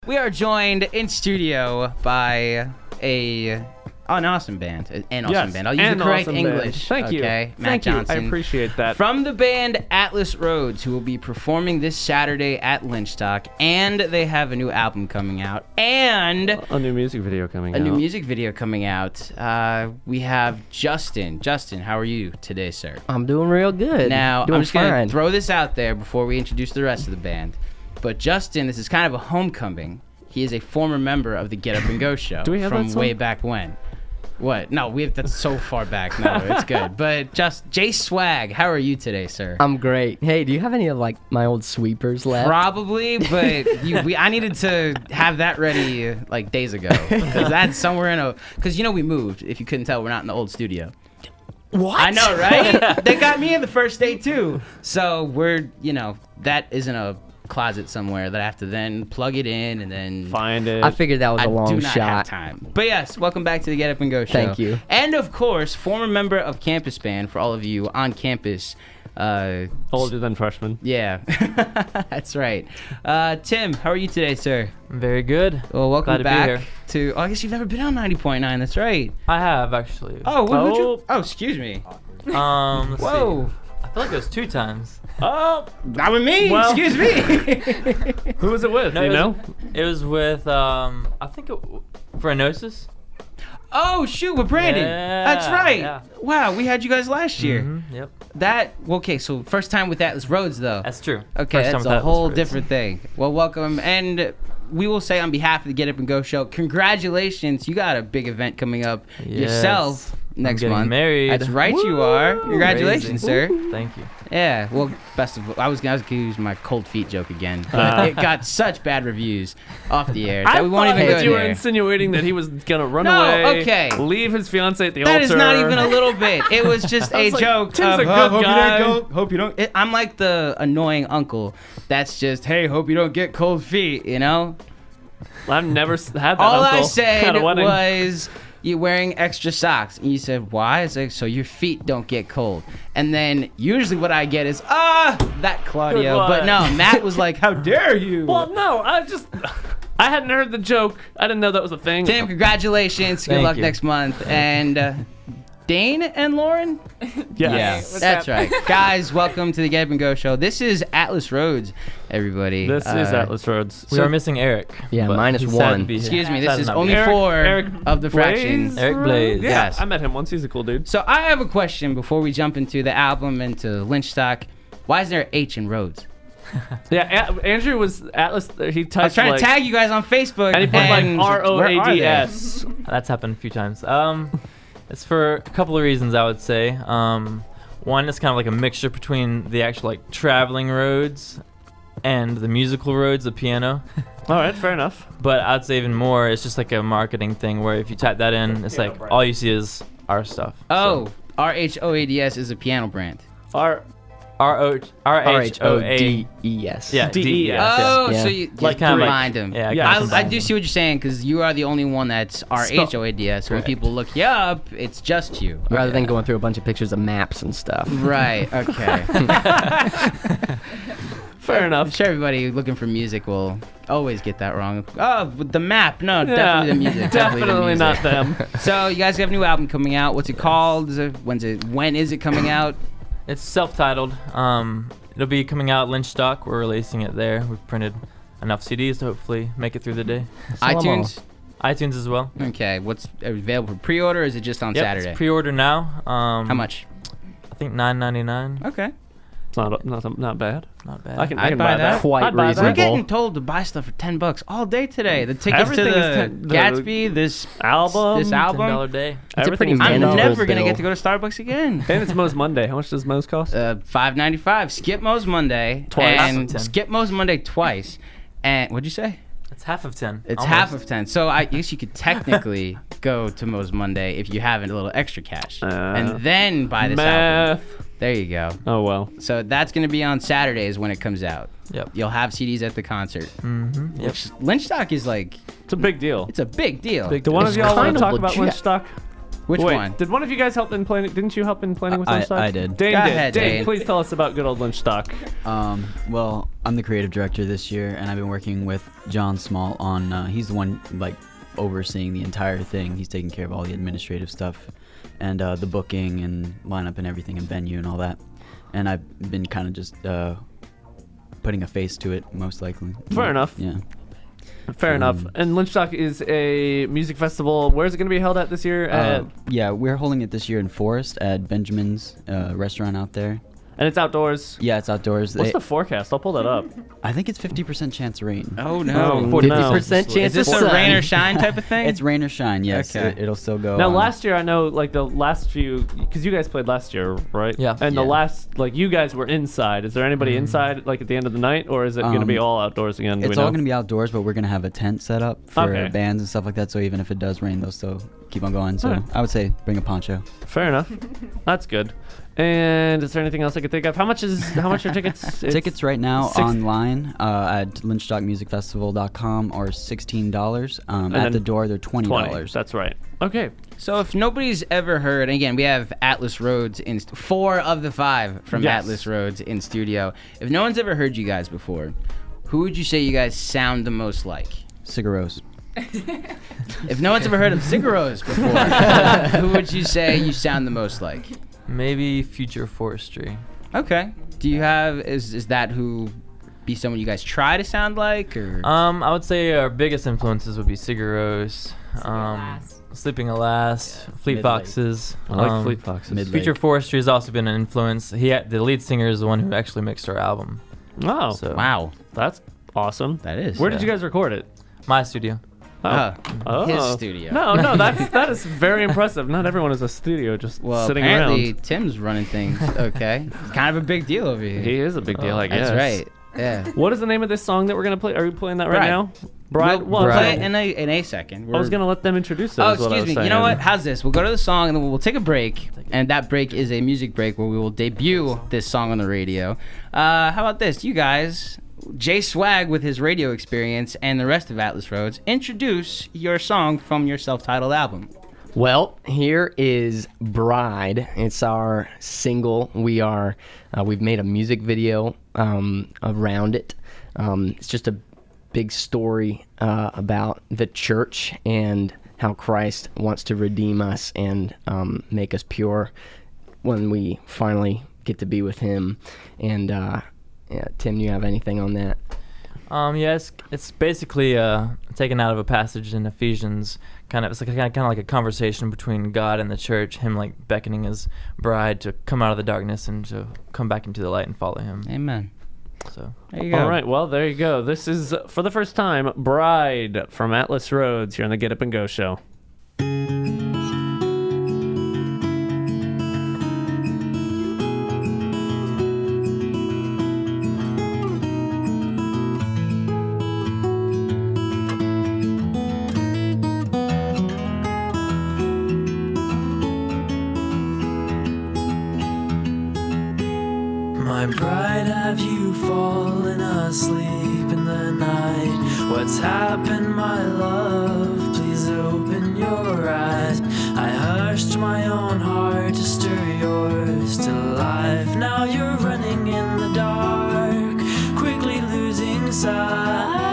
We are joined in studio by an awesome band. An awesome band. I'll use the correct English. Thank you. Okay, Matt Thank Johnson. you. I appreciate that. From the band Atlas Rhoads, who will be performing this Saturday at Lynchstock, and they have a new album coming out, and a new music video coming out. A new music video coming out. We have Justin. Justin, how are you today, sir? I'm doing real good. Now, doing I'm just going fine. to throw this out there before we introduce the rest of the band. But Justin, this is kind of a homecoming. He is a former member of the Get Up and Go show. Do we have from that song? Way back when. What? No, that's so far back. No, it's good. But just Jay Swag, how are you today, sir? I'm great. Hey, do you have any of like my old sweepers left? Probably, but I needed to have that ready like days ago because that's somewhere in a. Because we moved. If you couldn't tell, we're not in the old studio. What? I know, right? They got me in the first day too. So we're, that isn't a closet somewhere that I have to then plug it in and then find it. I figured that was a long do not have shot. time. But yes, welcome back to the Get Up and Go show. Thank you. And of course, former member of Campus Band for all of you on campus. Older than freshman. Yeah, that's right. Tim, how are you today, sir? Very good. Well, welcome Glad back to be here. to. Oh, I guess you've never been on 90.9. That's right. I have actually. Oh, excuse me. Let's Whoa. see. I feel like it was 2 times. Oh, Not with me. Well- Excuse me. who was it with? No, Do you know? It was with I think Phronosis. Oh shoot, with Brandon. Yeah, That's right. yeah. Wow, we had you guys last year. Yep. Okay, so first time with Atlas Rhoads though. That's true. Okay, First time that's with a Atlas whole Rhoads. different thing. Well, welcome, and we will say on behalf of the Get Up and Go show, congratulations! You got a big event coming up yourself next I'm getting month. married. That's right, you are. Congratulations, sir. Thank you. Yeah. Well, best of. I was gonna use my cold feet joke again, but it got such bad reviews off the air that we won't even go that you were there. insinuating that he was gonna run No, away. okay. Leave his fiance at the That altar. is not even a little bit. It was just a like, joke. Tim's of, a good guy. Hope you don't. I'm like the annoying uncle. That's just, hey, hope you don't get cold feet. I've never had that. All uncle I said at a wedding. was, you're wearing extra socks. And you said, why? It's like, so your feet don't get cold. And then usually what I get is, that Claudio. Good But one. no, Matt was like, how dare you? Well, no, I hadn't heard the joke. I didn't know that was a thing. Tim, congratulations. Good Thank luck you. next month. And Dane and Lauren? Yes. That's right. Guys, welcome to the Get Up and Go show. This is Atlas Rhoads, everybody. This is Atlas Rhoads. We are missing Eric. Yeah, but minus he's sad to one. be here. Excuse me, this Sad is to not only be here. 4 Eric of the Blaze? fractions. Eric Blaze. Yeah, Yes. I met him once. He's a cool dude. So I have a question before we jump into the album and to Lynchstock. Why is there an H in Rhodes? Yeah, Andrew was Atlas. He touched I was trying like, to tag you guys on Facebook. and he put like where are they? ROADS. That's happened a few times. It's for a couple of reasons, I would say. One is kind of like a mixture between the actual like traveling roads and the musical roads, the piano. All right, fair enough. But I'd say even more, it's just like a marketing thing where if you type that in, it's like all you see is our stuff. Oh, RHOADS is a piano brand. RHODES. Yeah, DES. Oh, Yeah. so you Like kinda like- combined them. yeah, Yeah, kinda I combine do them. see what you're saying because you are the only one that's RHOADS. When Correct. people look you up, it's just you. Rather than going through a bunch of pictures of maps and stuff. Right, okay. Fair I'm enough. sure everybody looking for music will always get that wrong. Oh, with the map. No, definitely the music. Definitely the not music. them. So you guys have a new album coming out. What's it called? When is it coming out? It's self-titled. It'll be coming out Lynchstock. We're releasing it there. We've printed enough CDs to hopefully make it through the day. Sell 'em iTunes. iTunes as well. Okay, what's available for pre-order? Or is it just on Yep, Saturday? it's pre-order now. How much? I think $9.99. Okay. It's not bad. Not bad. I can I'd buy buy that. that. Quite I'd buy that. We're reasonable. getting told to buy stuff for $10 all day today. The tickets Everything to is the 10 the Gatsby, this Album. this album. $10 day. It's a pretty Everything is I'm manageable never gonna bill. get to go to Starbucks again. And it's Moe's Monday. How much does Moe's cost? $5.95. Skip Moe's Monday Twice. and Half of 10. Skip Moe's Monday twice. And what'd you say? It's half of 10. It's almost. half of 10. So I guess you could technically go to Moe's Monday if you have a little extra cash, and then buy this album. Math. There you go. Oh well. So that's gonna be on Saturdays when it comes out. Yep. You'll have CDs at the concert. Mm-hmm. Yep. Which Lynchstock is like, It's a big deal. it's a big deal. Big Do one of It's y'all want kind to of talk about legit. Lynchstock? Which Wait, one? did one of you guys help in planning? Didn't you help in planning with Lynchstock? I did. Dane Go did. ahead, Dane, Dane. please tell us about good old Lynchstock. Well, I'm the creative director this year, and I've been working with John Small on. He's the one like overseeing the entire thing. He's taking care of all the administrative stuff, and the booking and lineup and everything, and venue and all that. And I've been kind of just putting a face to it, most likely. Fair enough. Yeah. Fair enough. And Lynchstock is a music festival. Where is it going to be held at this year? Yeah, we're holding it this year in Forest at Benjamin's restaurant out there. And it's outdoors. Yeah, it's outdoors. What's the forecast? I'll pull that up. I think it's 50% chance of rain. Oh no. 50% chance Is this of a sun. rain or shine type of thing? It's rain or shine, yes. Okay. It'll still go Now, on. last year, I know, like, the last few, because you guys played last year, right? Yeah. And the Yeah. last, like, you guys were inside. Is there anybody inside, like, at the end of the night, or is it going to be all outdoors again? Do we It's all know? going to be outdoors, but we're going to have a tent set up for Okay. bands and stuff like that, so even if it does rain, they'll still keep on going. So Alright. I would say bring a poncho. Fair enough. That's good. And is there anything else I could think of? How much are tickets? Tickets right now six- online at lynchstockmusicfestival.com are $16. At then the door, they're $20. 20. That's right. Okay. So if nobody's ever heard, and again, we have Atlas Rhoads in 4 of the 5 from Yes. Atlas Rhoads in studio. If no one's ever heard you guys before, who would you say you guys sound the most like? Cigaros. If no one's ever heard of Cigaros before, who would you say you sound the most like? Maybe Future Forestry. Okay. Do you have is that who be someone you guys try to sound like, or I would say our biggest influences would be Sigur Rós, Sleeping Alas, Fleet Midlake. Foxes. I like Fleet Foxes. Midlake. Future Forestry has also been an influence. The lead singer is the one who actually mixed our album. Oh, So wow, that's awesome. that is Where did you guys record it? my studio. his studio. No, that is very impressive. Not everyone is a studio just Well, sitting apparently around. Tim's running things. Okay, it's kind of a big deal over here. He is a big deal, I guess. That's right. Yeah. What is the name of this song that we're gonna play? Are we playing that right Bride. now? Bride. We'll play it in a second. I was gonna let them introduce it. Oh, is what I excuse was me. You know saying. what? How's this? We'll go to the song and then we'll take a break. And that break is a music break where we will debut this song on the radio. How about this? You guys, Jay Swag with his radio experience and the rest of Atlas Rhoads, introduce your song from your self-titled album. Well, here is Bride. It's our single. We've made a music video around it. It's just a big story about the church and how Christ wants to redeem us and make us pure when we finally get to be with Him. And Tim, do you have anything on that? Yes, it's basically taken out of a passage in Ephesians. It's like kind of like a conversation between God and the church. Him like beckoning his bride to come out of the darkness and to come back into the light and follow Him. Amen. So There you go. All right, well, there you go. This is, for the first time, Bride from Atlas Rhoads here on the Get Up and Go show. My bride, have you fallen asleep in the night? What's happened, my love? Please open your eyes. I hushed my own heart to stir yours to life. Now you're running in the dark, quickly losing sight.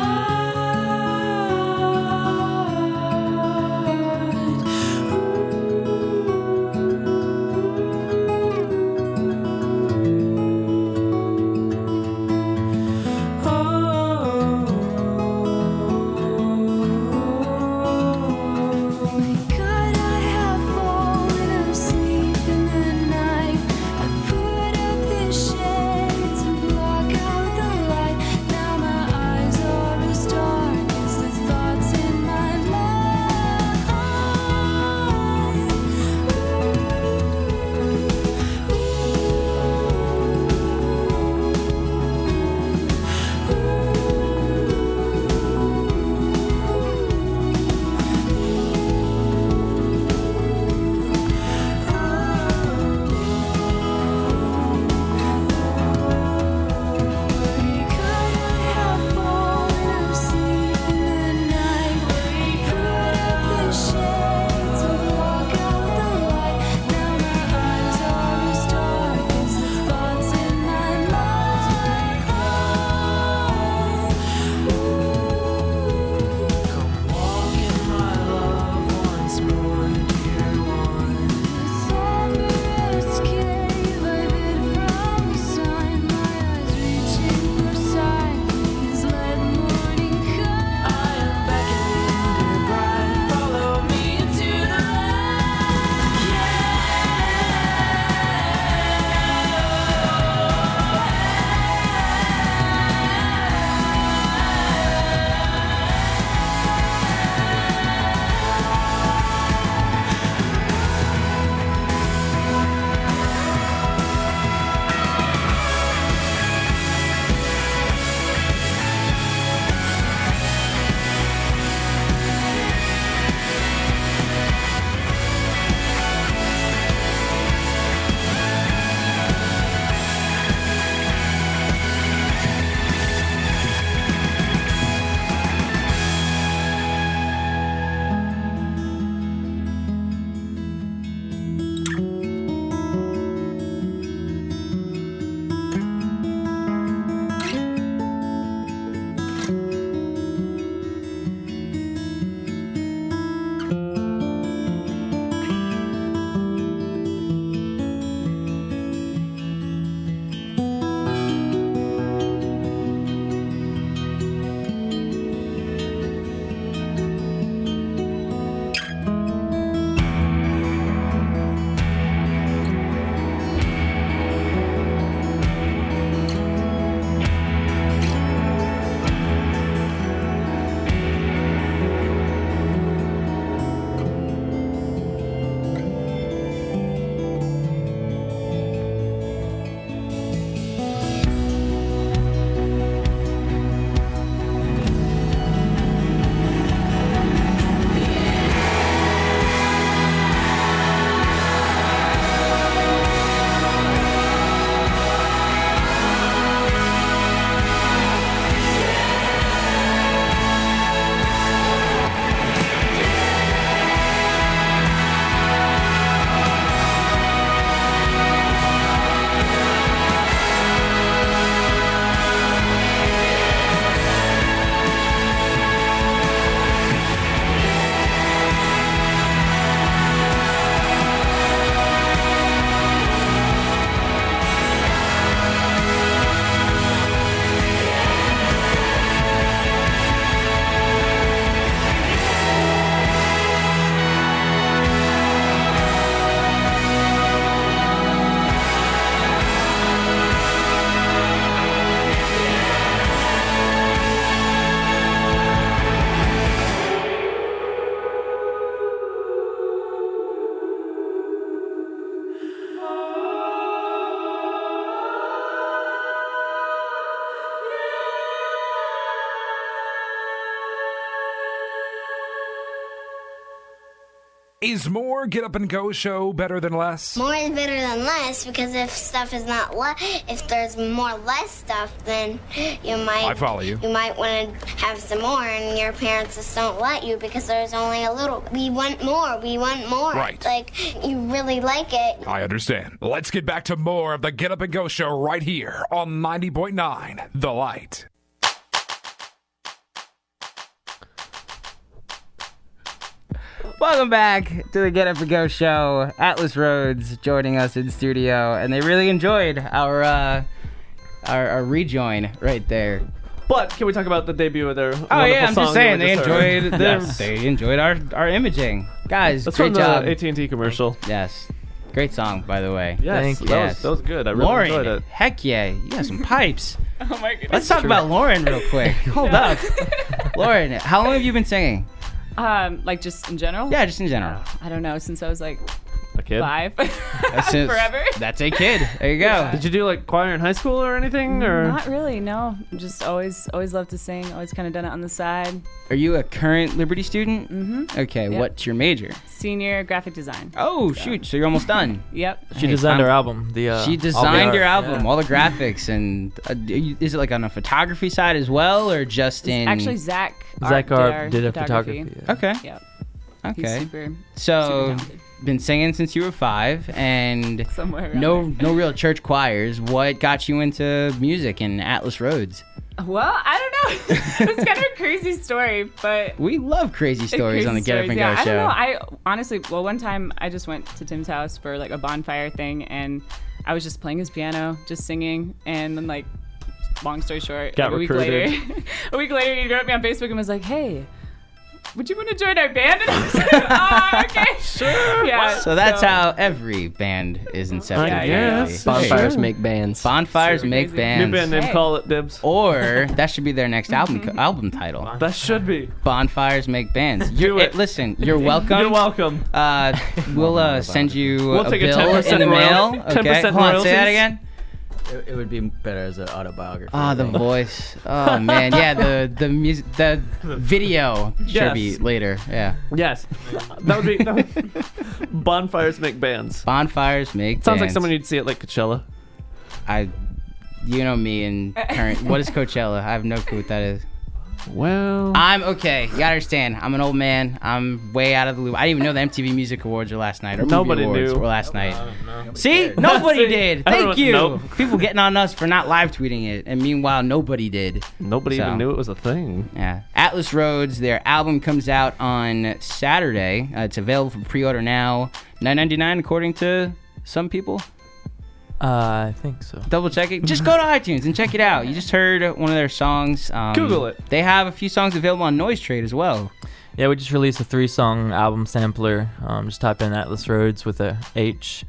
Could I have fallen asleep in the night? I put up the shades and block out the light. Now my eyes Is more Get Up and Go show better than less? More is better than less because if stuff is not if there's less stuff, then you might. I follow you. You might want to have some more, and your parents just don't let you because there's only a little. We want more. We want more. Right. Like you really like it. I understand. Let's get back to more of the Get Up and Go show right here on 90.9 The Light. Welcome back to the Get Up and Go show. Atlas Rhoads joining us in studio, and they really enjoyed our rejoin right there. But can we talk about the debut of their Oh yeah, I'm song just saying that we they just heard? enjoyed Yes. they enjoyed our imaging, guys. That's great from job. the AT&T commercial. Yes, great song by the way. Yes, Thank you. that was good. I really Lauren, enjoyed it. heck yeah, you got some pipes. Oh my goodness. Let's talk about Lauren real quick. Hold up, Lauren. How long have you been singing? Like just in general? Yeah, just in general. I don't know, since I was like A kid? 5. Since- Forever. That's a kid. There you go. Did you do like choir in high school or anything? Or Not really, no. Just always loved to sing. Always kind of done it on the side. Are you a current Liberty student? Mm-hmm. Okay, Yep. what's your major? Senior graphic design. Oh shoot, so you're almost done. Yep. She Hey, designed fam- our album. She designed your album, all the graphics, and is it like on a photography side as well, or just in? Actually, Zach Zach Art Art did a photography. Yeah. Okay. Yep. He's Okay. super So, talented. been singing since you were 5, and somewhere around no real church choirs. What got you into music and Atlas Rhoads? there. Well, I don't know. It's kind of a crazy story, but We love crazy stories on the Crazy Get Up and stories, Go yeah. show. I don't know. I honestly, one time I just went to Tim's house for like a bonfire thing, and I was just playing his piano, just singing, and then like, long story short, Got like, recruited. a week later, he wrote me on Facebook and was like, "Hey, would you want to join our band?" And I was like, "Oh, okay, sure." Yeah. So that's how every band is incepted. I apparently. guess. Bonfires Hey. make bands. Bonfires Super make crazy. bands. new band name, Hey. call it Dibs. Or that should be their next album title. That should be. Bonfires make bands. Do it. Listen, you're welcome. You're welcome. We'll send you We'll a take a bill 10% in the mail. royalty- Okay, 10% hold on, say that royalties. again. It would be better as an autobiography. Ah, the voice. Oh man, yeah, the music, the video should Yes. be later. Yeah, Yes. That would be. Bonfires make bands. bonfires make. Sounds like bands. someone you'd see at like Coachella. You know me and current. What is Coachella? I have no clue what that is. Well, I'm okay. You gotta understand. I'm an old man. I'm way out of the loop. I didn't even know the MTV Music Awards were last night. Or Nobody Movie Awards knew. were last night. See, nobody See, did. everyone- Thank you. nope. People getting on us for not live tweeting it, and meanwhile nobody did. nobody So. even knew it was a thing. Yeah. Atlas Rhoads. Their album comes out on Saturday. It's available for pre-order now. $9.99 according to some people. I think so. Double check it. Just go to iTunes and check it out. You just heard one of their songs. Google it. They have a few songs available on Noise Trade as well. Yeah, we just released a 3-song album sampler. Just type in Atlas Rhoads with a H,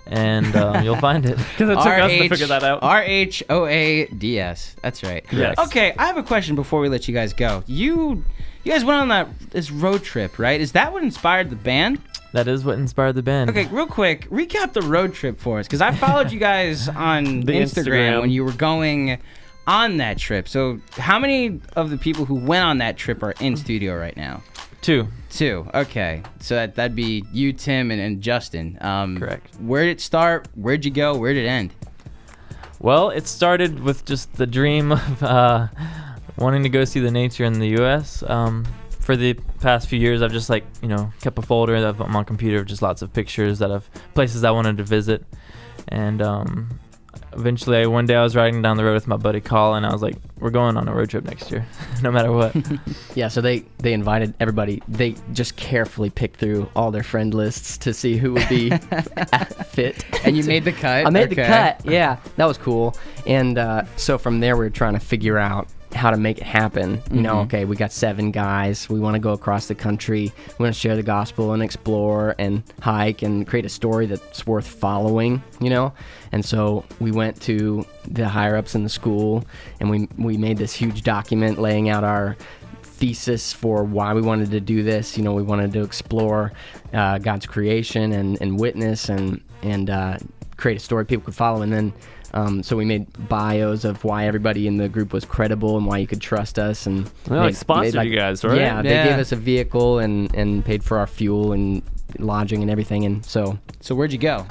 and you'll find it. Because it took us to figure that out. RHOADS. That's right. Yes. Okay, I have a question before we let you guys go. You guys went on this road trip, right? Is that what inspired the band? That is what inspired the band. Okay, real quick, recap the road trip for us, because I followed you guys on The Instagram. when you were going on that trip. So how many of the people who went on that trip are in studio right now? 2. 2. Okay, so that'd be you, Tim, and Justin. Correct. Where did it start? Where'd you go? Where did it end? Well, it started with just the dream of wanting to go see the nature in the U.S. For the past few years, I've just kept a folder on my computer of just lots of pictures of places I wanted to visit, and eventually one day I was riding down the road with my buddy Colin. I was like, "We're going on a road trip next year, no matter what." Yeah, so they invited everybody. They just carefully picked through all their friend lists to see who would be fit. And you made the cut? I made the Okay. cut. Yeah, that was cool. And so from there, we were trying to figure out how to make it happen. You know, okay, we got 7 guys. We want to go across the country. We want to share the gospel and explore and hike and create a story that's worth following, you know? And so we went to the higher-ups in the school, and we made this huge document laying out our thesis for why we wanted to do this. You know, we wanted to explore God's creation and witness and create a story people could follow. And then so we made bios of why everybody in the group was credible and why you could trust us. And They sponsored you guys, right? Yeah, they gave us a vehicle and paid for our fuel and lodging and everything. And so where'd you go?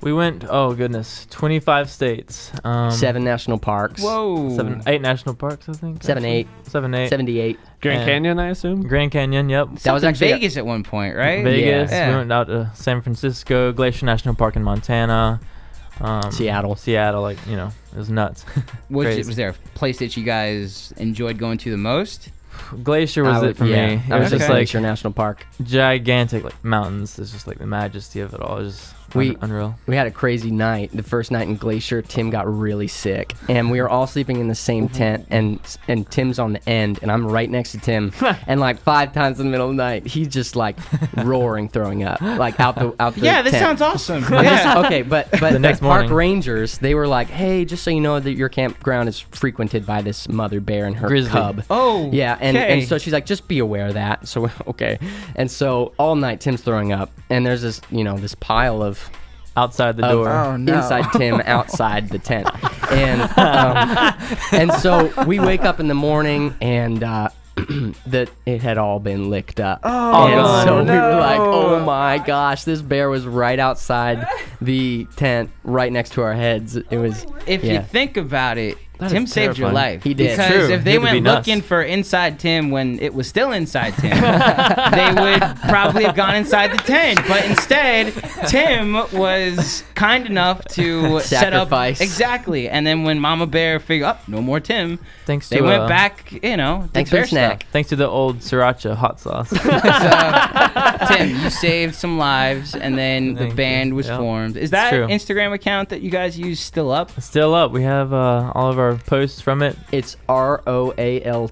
We went, 25 states. 7 national parks. Whoa. 8 national parks, I think. 7, 8. 78. Grand And- Canyon, I assume. Grand Canyon, yep. That was actually Vegas at one point, right? Vegas. Yeah. We went out to San Francisco, Glacier National Park in Montana. Seattle. Like, it was nuts. Was there a place that you guys enjoyed going to the most? Glacier was it for me. It I was just like Glacier National Park. gigantic, like mountains. It's just like the majesty of it all. It was just unreal. We had a crazy night. The first night in Glacier, Tim got really sick, and we were all sleeping in the same tent. And Tim's on the end, and I'm right next to Tim. And like 5 times in the middle of the night, he's just like roaring, throwing up, like out the Yeah, this tent. sounds awesome. Okay, but The next park morning. rangers, they were like, "Hey, just so you know that your campground is frequented by this mother bear and her Grizzly. cub." Oh, Yeah, and okay. so she's like, just be aware of that. So okay, and so all night Tim's throwing up, and there's this this pile of Outside the door. inside Tim, outside the tent, and so we wake up in the morning and. That it had all been licked up. Oh, and so no. we were like, oh my gosh, this bear was right outside the tent, right next to our heads. It was. If you think about it, That Tim is saved your terrifying. life. He did. Because True. if He they had to went be nuts. looking for inside Tim when it was still inside Tim, they would probably have gone inside the tent. But instead, Tim was kind enough to set up Sacrifice. exactly. And then when Mama Bear figured, no more Tim, Thanks they to went back. Did Thanks for bear the snack. stuff. Thanks to the old sriracha hot sauce. So, Tim, you saved some lives, and then the Thank you. band was Yeah. formed. Is that true. Instagram account that you guys use still up? Still up. We have all of our posts from it. It's ROALT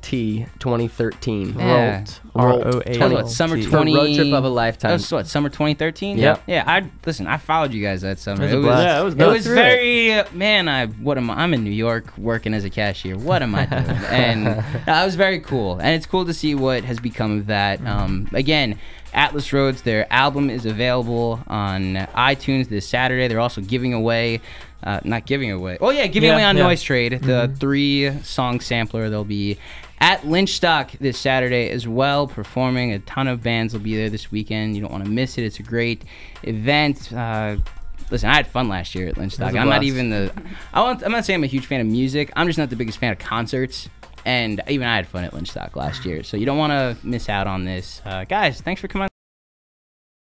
2013. Yeah. Rolt. That was what, summer The 20... road trip of a lifetime. That was what, summer 2013? Yep. Yeah, I followed you guys that summer. It was a blast. Yeah, it was It nuts. was very, man, I'm in New York working as a cashier. What am I doing? And it was very cool. And it's cool to see what has become of that. Again, Atlas Rhoads, their album is available on iTunes this Saturday. They're also giving away, giving away on Noise Trade, the 3-song sampler. They'll be at Lynchstock this Saturday as well, performing. A ton of bands will be there this weekend. You don't want to miss it. It's a great event. Listen, I had fun last year at Lynchstock. I'm not even I'm not saying I'm a huge fan of music. I'm just not the biggest fan of concerts. And even I had fun at Lynchstock last year. So you don't want to miss out on this. Guys, thanks for coming on.